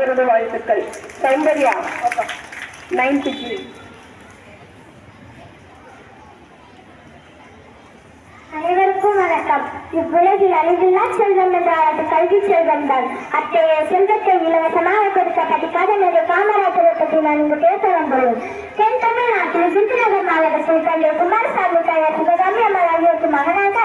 அனைவரது வாழ்த்துக்கள். Soundarya 9th G. அனைவருக்கும் வணக்கம். இவ்வுலகில் அழிவில்லா செல்வம் என்றால் அது கல்வி செல்வம் தான். அத்தகைய செல்வத்தை இலவசமாக கொடுக்க படிக்காத நிறைய காமராஜரை பற்றி நான் இங்கு பேச வந்துள்ளேன். தென் தமிழ்நாட்டில் விருதுநகர் மாவட்டத்தில் தந்தை குமாரசாமி தாயார் சிவகாமி அம்மாள் ஆகியோருக்கு மகனாக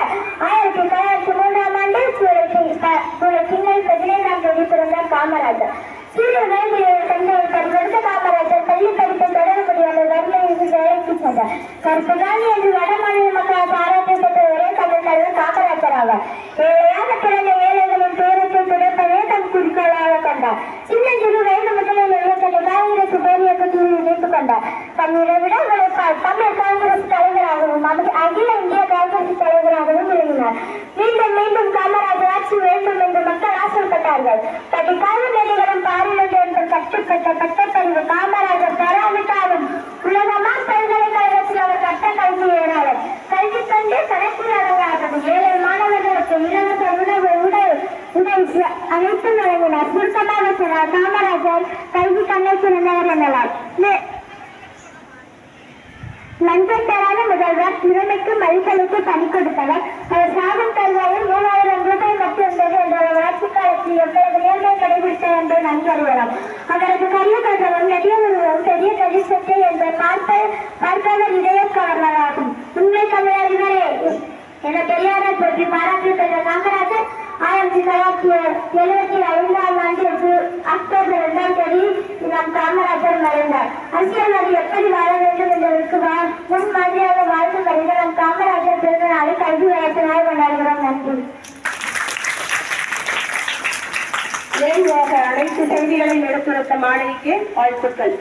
1903ஆம் ஆண்டு ஜூலை திங்கள் 15ஆம் தேதி பிறந்தார் காமராஜர். சிறிய வயதில் தந்தையை பறிகொடுத்த காமராஜர் பள்ளி படிப்பை தொடர முடியாமல் வறுமையில் வேலைக்கு சென்றார். கருப்பு காந்தி என்று வட மாநில மக்களுக்கு ஆரோக்கியம் பெற்ற ஒரே தமிழ் தலைவர் காமராஜர் ஆவார். ஏழையாக பிறந்த ஏழைகளின் துயரத்தை துடைப்பதே தம் குறிக்கோளாக கொண்டார். சின்னஞ்சிறு வயது முதலில் தன்னை காங்கிரஸ் பேர் இயக்கத்தில் இணைத்துக் கொண்டார். தன்னை விட உழைப்பார் தமிழ் காங்கிரஸ் தலைவராகவும் அகில இந்திய காங்கிரஸ் தலைவராகவும் விளங்கினார். மீண்டும் மீண்டும் காமராஜர் ஆட்சி வேண்டும் என்று மக்கள் ஆசைப்பட்டார்கள். படிக்காத நதிகளும் பாரினது என்று கற்றுக்கொண்ட பட்டப்பறிவு காமராஜர் பெறாவிட்டாலும் உலகமா பல்கலைக்கழகத்தில் அவர் கட்ட கல்வி ஏறாளர். கல்வி கண்டு கணக்கில் அடங்காதது. ஏழை மாணவர்களுக்கு இலவச உணவு உடை அனைத்தும் வழங்கினார். சுருக்கமாக சொன்னார் காமராஜர் கல்வி கண்ணை சிறந்தவர் எனலாம். லஞ்சம் பெறாத முதல்வர், திறமைக்கு மதிப்பளித்து பணி கொடுத்தவர். அவர் சாதம் தருவாயில் 3000 ரூபாய் மட்டும் என்ற ஆட்சி காலத்தில் எவ்வளவு நேர்மை கடைபிடித்தார் என்று நன்கு அறியலாம். அவரது கரிய கதவும் நெடிய உருவம் பெரிய கதிசத்தை என்று பார்க்காத இதய கவர்னராகும். உண்மை தமிழர்களே என பெரியாரை பற்றி பாராட்டு பெற்ற காமராஜர் 1975ஆம் ஆண்டு அக்டோபர் 2ஆம் தேதி நம் காமராஜர் மறைந்தார். அரசியல்வாதி எப்படி வாழ வேண்டும் என்பதற்கு முன் மாதிரியாக வாழ்ந்து வருகிற நம் காமராஜர் பிறந்த நாளை கல்வி வளர்ச்சியாக கொண்டாடுகிறோம். நன்றி. நிறைவாக அனைத்து செய்திகளையும் எடுத்துரைத்த மாணவிக்கு வாழ்த்துக்கள்.